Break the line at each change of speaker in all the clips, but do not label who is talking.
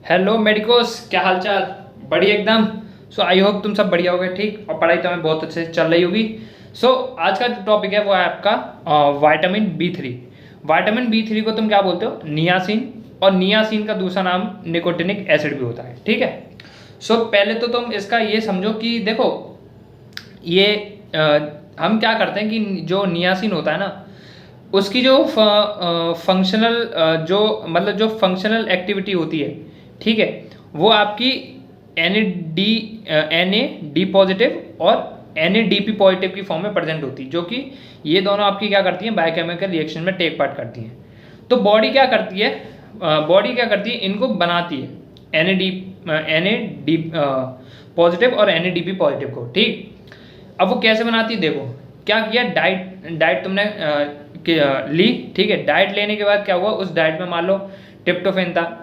Hello medicos, क्या हाल चाल। बढ़िया एकदम। सो आई होप तुम सब बढ़िया होगे, ठीक, और पढ़ाई तुम्हें बहुत अच्छे से चल रही होगी। सो आज का जो टॉपिक है वो है आपका विटामिन बी 3। विटामिन बी 3 को तुम क्या बोलते हो? नियासिन। और नियासिन का दूसरा नाम निकोटिनिक एसिड भी होता है, ठीक है। सो पहले तो तुम इसका ये समझो कि देखो, ये हम क्या करते हैं कि जो नियासिन होता है ना, उसकी जो फंक्शनल जो मतलब जो फंक्शनल एक्टिविटी होती है, ठीक है, वो आपकी एन ए डी पॉजिटिव और NADP पॉजिटिव की फॉर्म में प्रेजेंट होती है, जो कि ये दोनों आपकी क्या करती हैं, बायोकेमिकल रिएक्शन में टेक पार्ट करती हैं। तो बॉडी क्या करती है, इनको बनाती है, एन ए डी पॉजिटिव और NADP पॉजिटिव को, ठीक। अब वो कैसे बनाती है, देखो क्या किया, डाइट तुमने ली, ठीक है। डाइट लेने के बाद क्या हुआ, उस डाइट में मान लो ट्रिप्टोफैन था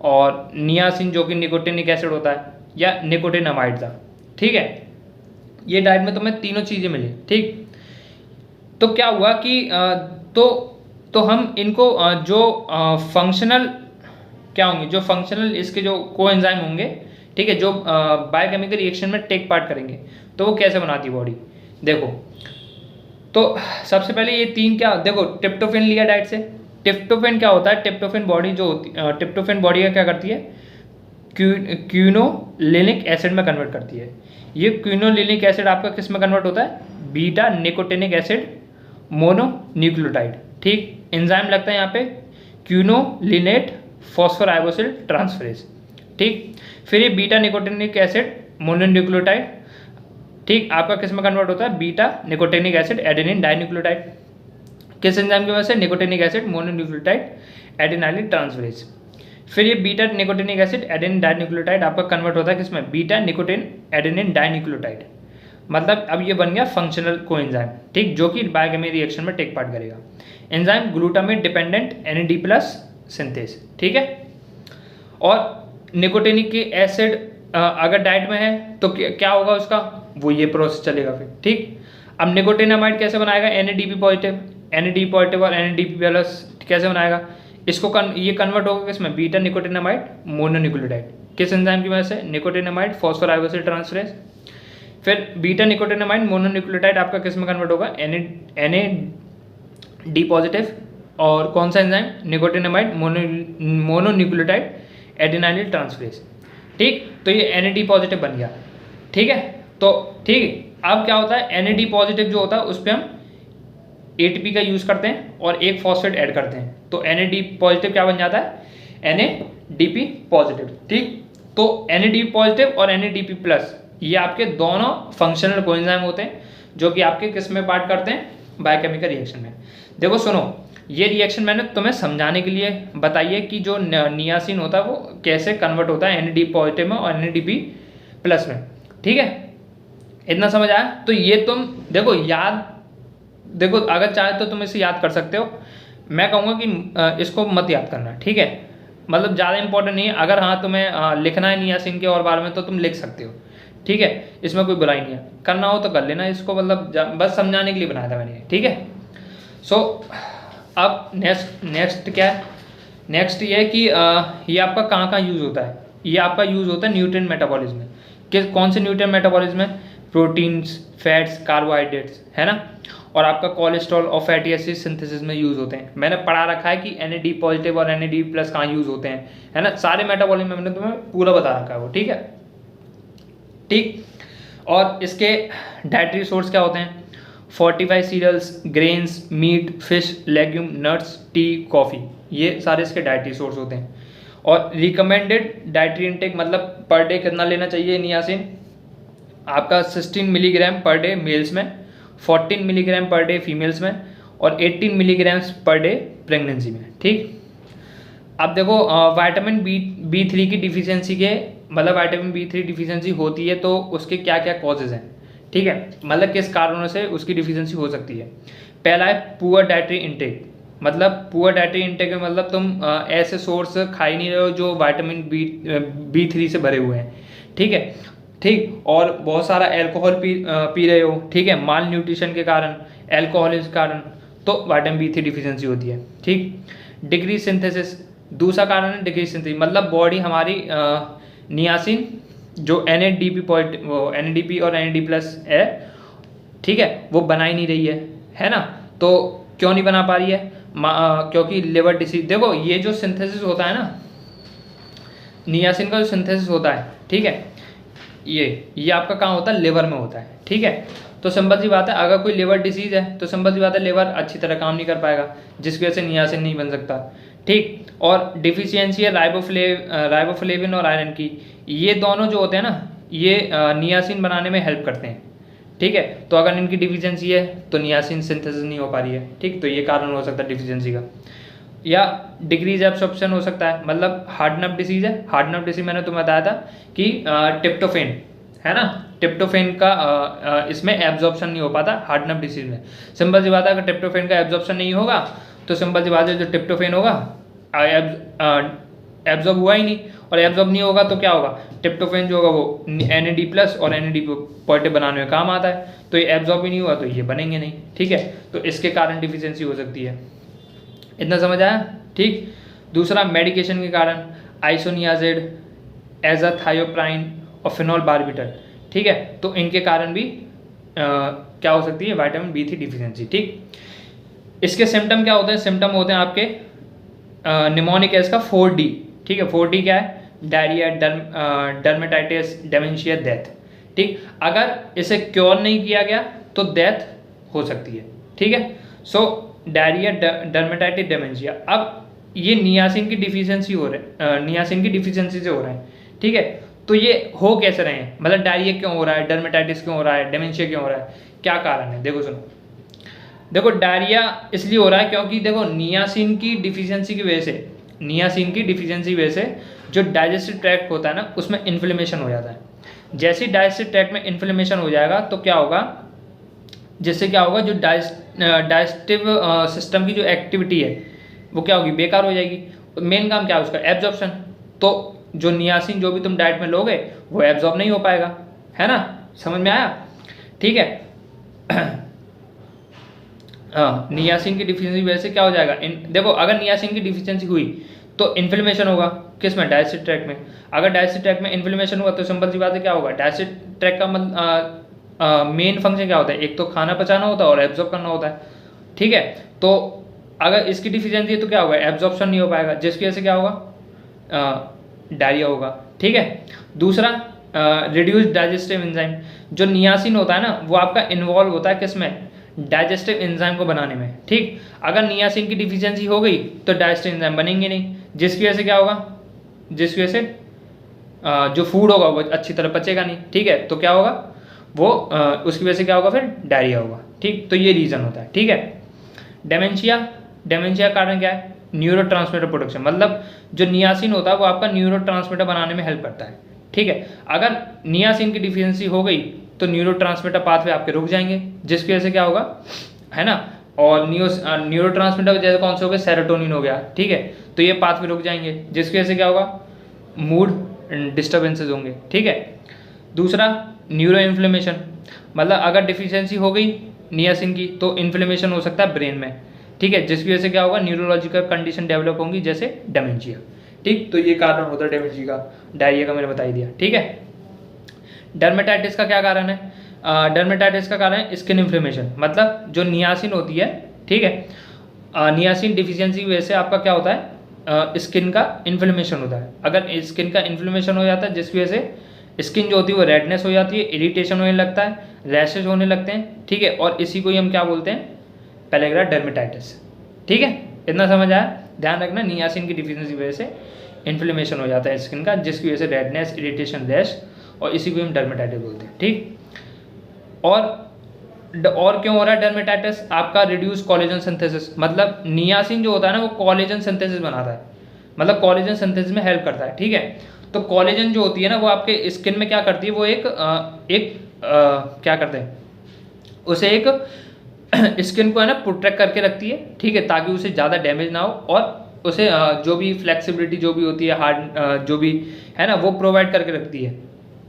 और नियासिन जो कि निकोटिनिक एसिड होता है या निकोटिनामाइड था, ठीक है। ये डाइट में तुम्हें तीनों चीज़ें मिली, ठीक। तो क्या हुआ कि तो हम इनको जो फंक्शनल क्या होंगे, जो फंक्शनल इसके जो कोएंजाइम होंगे, ठीक है, जो बायोकेमिकल रिएक्शन में टेक पार्ट करेंगे, तो वो कैसे बनाती है बॉडी, देखो। तो सबसे पहले ये तीन क्या, देखो ट्रिप्टोफैन लिया डाइट से। ट्रिप्टोफैन क्या होता है, ट्रिप्टोफैन बॉडी जो होती ट्रिप्टोफैन बॉडी का क्या करती है, क्यूनोलिनिक एसिड में कन्वर्ट करती है। ये क्यूनोलिनिक एसिड आपका किस में कन्वर्ट होता है, बीटा निकोटिनिक एसिड मोनोन्यूक्लियोटाइड, ठीक। एंजाइम लगता है यहाँ पे क्यूनोलिनेट फॉस्फोराइबोसिल ट्रांसफरेज, ठीक। फिर ये बीटा निकोटिनिक एसिड मोनोन्यूक्लियोटाइड, ठीक, आपका किस में कन्वर्ट होता है, beta nicotinic acid adenine dinucleotide. किस एंजाइम की वजह से, निकोटिनिक एसिड मोनोन्यूक्लियोटाइड एडेनाइलिन ट्रांसफरेज। फिर ये beta nicotinic acid adenine dinucleotide आपका कन्वर्ट होता है किसमें, बीटा निकोटिन एडेनिन डाइन्यूक्लियोटाइड। मतलब अब ये बन गया फंक्शनल कोएंजाइम, ठीक, जो कि बायोकेमिकल रिएक्शन में टेक पार्ट करेगा। Enzyme glutamate dependent NAD+ synthase, ठीक है। और निकोटिनिक की एसिड अगर डाइट में है तो क्या होगा उसका, वो ये प्रोसेस चलेगा फिर, ठीक। अब निकोटिनामाइड कैसे बनाएगा, NADP पॉजिटिव और NADP+ कैसे बनाएगा इसको, ये कन्वर्ट होगा किसमें, बीटा निकोटिनामाइड मोनोन्यूक्लियोटाइड। किस एंजाइम की वजह से, निकोटिनामाइड फॉस्फोराइबोसिल ट्रांसफरेज। फिर बीटा निकोटिनामाइड मोनोन्यूक्लियोटाइड आपका किस में कन्वर्ट होगा, NAD पॉजिटिव, और कौन सा एंजाइम, निकोटिनामाइड मोनोन्यूक्लियोटाइड एडेनाइलिन ट्रांसफरेज, ठीक। तो ये NAD पॉजिटिव बन गया, ठीक है। तो ठीक, अब क्या होता है, NAD पॉजिटिव जो होता है उस पर हम ATP का यूज़ करते हैं और एक फॉस्फेट ऐड करते हैं, तो NAD पॉजिटिव क्या बन जाता है, NADP पॉजिटिव, ठीक। तो NAD पॉजिटिव और NADP+ ये आपके दोनों फंक्शनल कोएंजाइम होते हैं, जो कि आपके किस में पार्ट करते हैं, बायोकेमिकल रिएक्शन में। देखो सुनो, ये रिएक्शन मैंने तुम्हें समझाने के लिए बताई है कि जो नियासिन होता है वो कैसे कन्वर्ट होता है NAD पॉजिटिव में और NADP+ में, ठीक है। इतना समझ आया। तो ये तुम देखो देखो अगर चाहे तो तुम इसे याद कर सकते हो। मैं कहूँगा कि इसको मत याद करना, ठीक है, मतलब ज़्यादा इंपॉर्टेंट नहीं है। अगर हाँ तुम्हें लिखना है नियासिन के और बारे में तो तुम लिख सकते हो, ठीक है, इसमें कोई बुराई नहीं है। करना हो तो कर लेना इसको, मतलब बस समझाने के लिए बनाया था मैंने, ठीक है। सो अब नेक्स्ट क्या है, नेक्स्ट ये है कि ये आपका कहाँ यूज़ होता है, ये आपका यूज़ होता है न्यूट्रिएंट मेटाबॉलिज्म में। कौन से न्यूट्रिएंट मेटाबॉलिज्म में, प्रोटीन्स, फैट्स, कार्बोहाइड्रेट्स, है ना, और आपका कोलेस्ट्रॉल और फैटी एसिड सिंथेसिस में यूज़ होते हैं। मैंने पढ़ा रखा है कि NAD पॉजिटिव और NAD+ कहाँ यूज़ होते हैं, है ना, सारे मेटाबॉलिज्म में मैंने तुम्हें पूरा बता रखा है वो, ठीक है, ठीक। और इसके डाइटरी सोर्स क्या होते हैं, fortified cereals, grains, meat, fish, legume, nuts, tea, coffee, ये सारे इसके डाइटरी सोर्स होते हैं। और रिकमेंडेड डाइटरी इनटेक मतलब पर डे कितना लेना चाहिए नियासिन, आपका 16 मिलीग्राम पर डे मेल्स में, 14 मिलीग्राम पर डे फीमेल्स में, और 18 मिलीग्राम पर डे प्रेगनेंसी में, ठीक। अब देखो विटामिन बी 3 की डिफिशियंसी के मतलब विटामिन बी 3 डिफिशियंसी होती है तो उसके क्या क्या कॉजेज़ हैं, ठीक है, मतलब किस कारणों से उसकी डिफिशियंसी हो सकती है। पहला है पुअर डाइटरी इनटेक, मतलब पुअर डाइटरी इनटेक में मतलब तुम ऐसे सोर्स खा ही नहीं रहे हो जो विटामिन बी 3 से भरे हुए हैं, ठीक है, ठीक। और बहुत सारा अल्कोहल पी रहे हो, ठीक है, माल न्यूट्रिशन के कारण, अल्कोहल के कारण, तो विटामिन बी 3 डिफिशियंसी होती है, ठीक। डिक्रीज सिंथेसिस दूसरा कारण है डिक्रीज सिंथेसिस, मतलब बॉडी हमारी नियासिन जो NADP पॉजिटिव, वो NADP और NAD प्लस है, ठीक है, वो बना ही नहीं रही है ना। तो क्यों नहीं बना पा रही है? क्योंकि लिवर डिसीज, देखो ये जो सिंथेसिस होता है ना, नियासिन का जो सिंथेसिस होता है, ठीक है, ये आपका कहाँ होता है? लिवर में होता है, ठीक है। तो सिंपल सी बात है, अगर कोई लिवर डिसीज है तो सिंपल सी बात है लिवर अच्छी तरह काम नहीं कर पाएगा, जिसकी वजह से नियासिन नहीं बन सकता, ठीक। और डिफिशियंसी है राइबोफ्लेविन और आयरन की, ये दोनों जो होते हैं ना, ये नियासिन बनाने में हेल्प करते हैं, ठीक है। तो अगर इनकी डिफिशियंसी है तो नियासिन सिंथेसिस नहीं हो पा रही है, ठीक। तो ये कारण हो सकता है डिफिशियंसी का। या डिक्रीज एब्सॉर्प्शन हो सकता है, मतलब हार्ट नर्व डिसीज है। हार्ट नर्व डिसीज मैंने तुम्हें बताया था कि ट्रिप्टोफेन है ना, ट्रिप्टोफेन का इसमें एब्जॉर्प्शन नहीं हो पाता हार्ट नर्व डिसीज में। सिंपल सी बात है, अगर ट्रिप्टोफेन का एब्जॉर्प्शन नहीं होगा तो सिंपल सी बात है, जो ट्रिप्टोफेन होगा एब्जॉर्ब हुआ ही नहीं, और एब्जॉर्ब नहीं होगा तो क्या होगा? ट्रिप्टोफेन जो होगा वो NAD प्लस और NAD पॉजिटिव बनाने में काम आता है, तो ये एब्जॉर्ब ही नहीं हुआ तो ये बनेंगे नहीं, ठीक है। तो इसके कारण डिफिशियंसी हो सकती है। इतना समझ आया, ठीक। दूसरा मेडिकेशन के कारण आइसोनियाजिड, एजाथायोप्राइन और फिनोल बारबिटल, ठीक है। तो इनके कारण भी क्या हो सकती है? विटामिन B3 डिफिशियंसी, ठीक। इसके सिम्टम क्या होते हैं? सिम्टम होते हैं आपके निमोनिक एसिड का 4D, ठीक है। 4D क्या है? डायरिया, डर्मेटाइटिस, डेमेंशिया, डेथ, ठीक। अगर इसे क्योर नहीं किया गया तो डेथ हो सकती है, ठीक है। सो डायरिया, डर्मेटाइटिस, डेमेंशिया। अब ये नियासिन की डिफिशियंसी हो रहा है, नियासिन की डिफिशियंसी से हो रहा है, ठीक है। तो ये हो कैसे रहे हैं? मतलब डायरिया क्यों हो रहा है, डर्मेटाइटिस क्यों हो रहा है, डेमेंशिया क्यों हो रहा है, क्या कारण है? देखो सुनो, देखो डायरिया इसलिए हो रहा है क्योंकि देखो नियासिन की डिफिशियंसी की वजह से, नियासिन की डिफिशियंसी की वजह से जो डाइजेस्टिव ट्रैक्ट होता है ना, उसमें इन्फ्लेमेशन हो जाता है। जैसे ही डाइजेस्टिव ट्रैक्ट में इन्फ्लेमेशन हो जाएगा तो क्या होगा? जिससे क्या होगा? जो डाइजेस्टिव सिस्टम की जो एक्टिविटी है वो क्या होगी? बेकार हो जाएगी। मेन काम क्या है उसका? एब्जॉर्प्शन। तो जो नियासिन जो भी तुम डाइट में लोगे वो एब्जॉर्ब नहीं हो पाएगा, है ना। समझ में आया? ठीक है। हाँ, नियासिन की डिफिशियंसी वजह से क्या हो जाएगा? देखो अगर नियासिन की डिफिशियंसी हुई तो इन्फ्लेमेशन होगा, किस में? डाइजेस्टिव ट्रैक्ट में। अगर डाइजेस्टिव ट्रैक्ट में इन्फ्लेमेशन हुआ तो सिंपल सी बात है क्या होगा? डाइजेस्टिव ट्रैक्ट का मतलब मेन फंक्शन क्या होता है? एक तो खाना पचाना होता है और एब्जॉर्ब करना होता है, ठीक है। तो अगर इसकी डिफिशियंसी है तो क्या होगा? एब्जॉर्प्शन नहीं हो पाएगा, जिसकी वजह से क्या होगा? डायरिया होगा, ठीक है। दूसरा रिड्यूस डाइजेस्टिव एंजाइम। जो नियासिन होता है ना वो आपका इन्वॉल्व होता है किस में? डाइजेस्टिव एंजाइम को बनाने में, ठीक। अगर नियासिन की डिफिशियंसी हो गई तो डाइजेस्टिव एंजाइम बनेंगे नहीं, जिसकी वजह से क्या होगा? जिसकी वजह से जो फूड होगा वो अच्छी तरह पचेगा नहीं, ठीक है। तो क्या होगा? वो उसकी वजह से क्या होगा? फिर डायरिया होगा, ठीक। तो ये रीज़न होता है, ठीक है। डेमेंशिया, डेमेंशिया कारण क्या है? Neurotransmitter production. मतलब जो नियासिन होता है वो आपका न्यूरोट्रांसमीटर बनाने में हेल्प करता है, ठीक है। अगर नियासिन की डिफिशियंसी हो गई तो न्यूरोट्रांसमीटर पाथवे आपके रुक जाएंगे, जिसकी वजह से क्या होगा? है ना। और न्यूरोट्रांसमीटर जैसे कौन से हो गए? सेरोटोनिन हो गया, ठीक है। तो ये पाथवे रुक जाएंगे, जिसकी वजह से क्या होगा? मूड डिस्टर्बेंसेज होंगे, ठीक है। दूसरा न्यूरो इन्फ्लेमेशन, मतलब अगर डिफिशियंसी हो गई नियासिन की तो इन्फ्लेमेशन हो सकता है ब्रेन में, ठीक है। जिसकी वजह से क्या होगा? न्यूरोलॉजिकल कंडीशन डेवलप होंगी, जैसे डेमेंशिया, ठीक। तो ये कारण होता है डेमेंशिया का। डायरिया का मैंने बता ही दिया, ठीक है। डर्मेटाइटिस का क्या कारण है? डर्मेटाइटिस का कारण है स्किन इन्फ्लेमेशन। मतलब जो नियासिन होती है, ठीक है, नियासिन डिफिशियंसी की वजह से आपका क्या होता है? स्किन का इन्फ्लेमेशन होता है। अगर स्किन का इन्फ्लेमेशन हो जाता है जिसकी वजह से स्किन जो होती है वो रेडनेस हो जाती है, इरिटेशन होने लगता है, रैशेज होने लगते हैं, ठीक है। और इसी को ही हम क्या बोलते हैं? पेलेग्रा डर्मेटाइटिस, ठीक है। इतना समझ आया? ध्यान रखना, नियासिन की डिफिशियंसी की वजह से इन्फ्लेमेशन हो जाता है स्किन का, जिसकी वजह से रेडनेस, इरिटेशन, रैश, और इसी को हम डर्मेटाइटिस बोलते हैं, ठीक। और क्यों हो रहा है डर्मेटाइटिस? आपका रिड्यूस कोलेजन सिंथेसिस। मतलब नियासिन जो होता है ना वो कोलेजन सिंथेसिस बनाता है, मतलब कोलेजन सिंथेसिस में हेल्प करता है, ठीक है। तो कोलेजन जो होती है ना वो आपके स्किन में क्या करती है? वो क्या करते हैं? उसे एक स्किन को है ना प्रोटेक्ट करके रखती है, ठीक है, ताकि उसे ज़्यादा डैमेज ना हो, और उसे जो भी फ्लेक्सिबिलिटी जो भी होती है, हार्ड जो भी है ना, वो प्रोवाइड करके रखती है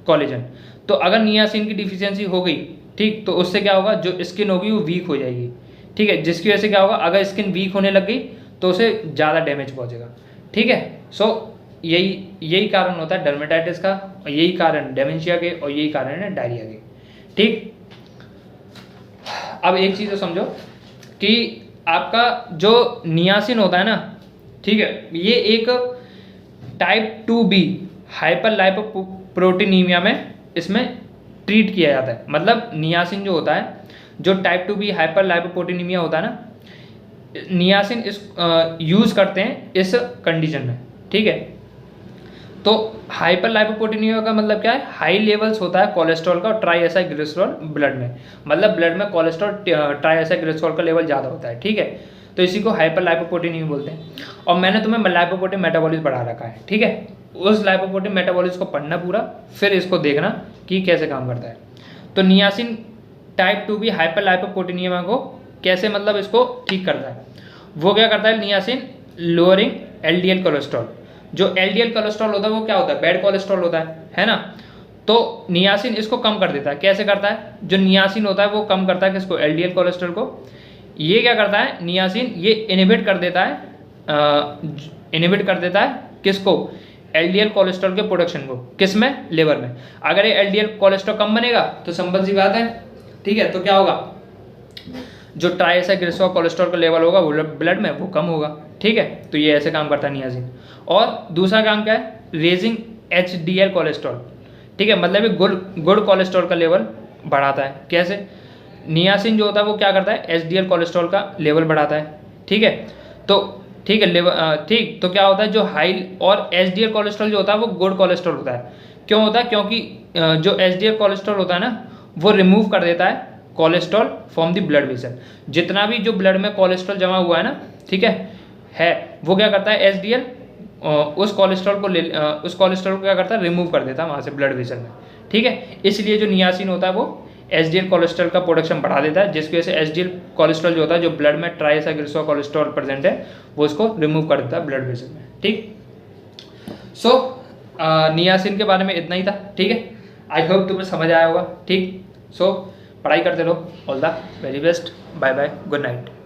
कोलेजन। तो अगर नियासिन की डिफिशियंसी हो गई, ठीक, तो उससे क्या होगा? जो स्किन होगी वो वीक हो जाएगी, ठीक है। जिसकी वजह से क्या होगा? अगर स्किन वीक होने लग गई तो उसे ज़्यादा डैमेज पहुंचेगा, ठीक है। सो यही कारण होता है डर्मेटाइटिस का, और यही कारण डेमेंशिया के, और यही कारण है डायरिया के। ठीक, अब एक चीज़ तो समझो कि आपका जो नियासिन होता है ना, ठीक है, ये एक टाइप 2B हाइपर लाइपोप्रोटीनीमिया में इसमें ट्रीट किया जाता है। मतलब नियासिन जो होता है, जो टाइप 2B हाइपर लाइपोप्रोटीनीमिया होता है ना, नियासिन इस यूज़ करते हैं इस कंडीशन में। ठीक है, तो हाइपर लाइपोप्रोटीनीमिया का मतलब क्या है, हाई लेवल्स होता है कोलेस्ट्रॉल का और ट्राइएसाइग्लिसरॉल ब्लड में, मतलब ब्लड में कोलेस्ट्रॉल ट्राइएसाइग्लिसरॉल का लेवल ज़्यादा होता है। ठीक है, तो इसी को हाइपर लाइपोप्रोटीनीमिया बोलते हैं। और मैंने तुम्हें लाइपोप्रोटीन मेटाबॉलिज्म पढ़ा रखा है। ठीक है, उस लाइपोप्रोटीन मेटाबॉलिज्म को पढ़ना पूरा, फिर इसको देखना कि कैसे काम करता है। तो नियासिन टाइप 2B हाइपर लाइपोप्रोटीनीमिया को कैसे, मतलब इसको ठीक करता है। वो क्या करता है, नियासिन लोअरिंग LDL कोलेस्ट्रॉल। जो LDL कोलेस्ट्रॉल होता है वो क्या होता है, बैड कोलेस्ट्रॉल होता है ना। तो नियासिन इसको कम कर देता है। कैसे करता है, जो नियासिन होता है वो कम करता है किसको, LDL कोलेस्ट्रॉल को। ये क्या करता है नियासिन, ये इनहिबिट कर देता है किसको, LDL कोलेस्ट्रॉल के प्रोडक्शन को, किसमें, लिवर में। अगर ये LDL कोलेस्ट्रॉल कम बनेगा तो सिंपल सी बात है, ठीक है, तो क्या होगा, जो ट्राइएसाइग्लिसरॉल कोलेस्ट्रॉल का लेवल होगा वो ब्लड में वो कम होगा। ठीक है, तो ये ऐसे काम करता है नियासिन। और दूसरा काम क्या है, रेजिंग HDL कोलेस्ट्रॉल। ठीक है, मतलब ये गुड कोलेस्ट्रॉल का लेवल बढ़ाता है। कैसे, नियासिन जो होता है वो क्या करता है, HDL कोलेस्ट्रॉल का लेवल बढ़ाता है। ठीक है, तो ठीक है ठीक, तो क्या होता है, जो हाई और HDL कोलेस्ट्रॉल जो होता है वो गुड कोलेस्ट्रॉल होता है। क्यों होता है, क्योंकि जो HDL कोलेस्ट्रॉल होता है ना, वो रिमूव कर देता है cholesterol from the blood vessel. जितना भी जो ब्लड में कोलेस्ट्रॉल जमा हुआ है ना, ठीक है वो क्या करता है, HDL उस कोलेस्ट्रॉल को क्या करता है, रिमूव कर देता है वहाँ से ब्लड वेसल में। ठीक है, इसलिए जो नियासिन होता है वो HDL कोलेस्ट्रॉल का प्रोडक्शन बढ़ा देता है, जिसकी वजह से HDL कोलेस्ट्रॉल जो होता है, जो ब्लड में ट्राइएसाइग्लिसरॉल कोलेस्ट्रॉल प्रेजेंट है, वो इसको रिमूव कर देता है ब्लड वेसल में। ठीक, सो नियासिन के बारे में इतना ही था। ठीक है, आई होप तुम्हें समझ आया होगा। ठीक, सो पढ़ाई करते रहो। All the very best, bye bye, good night.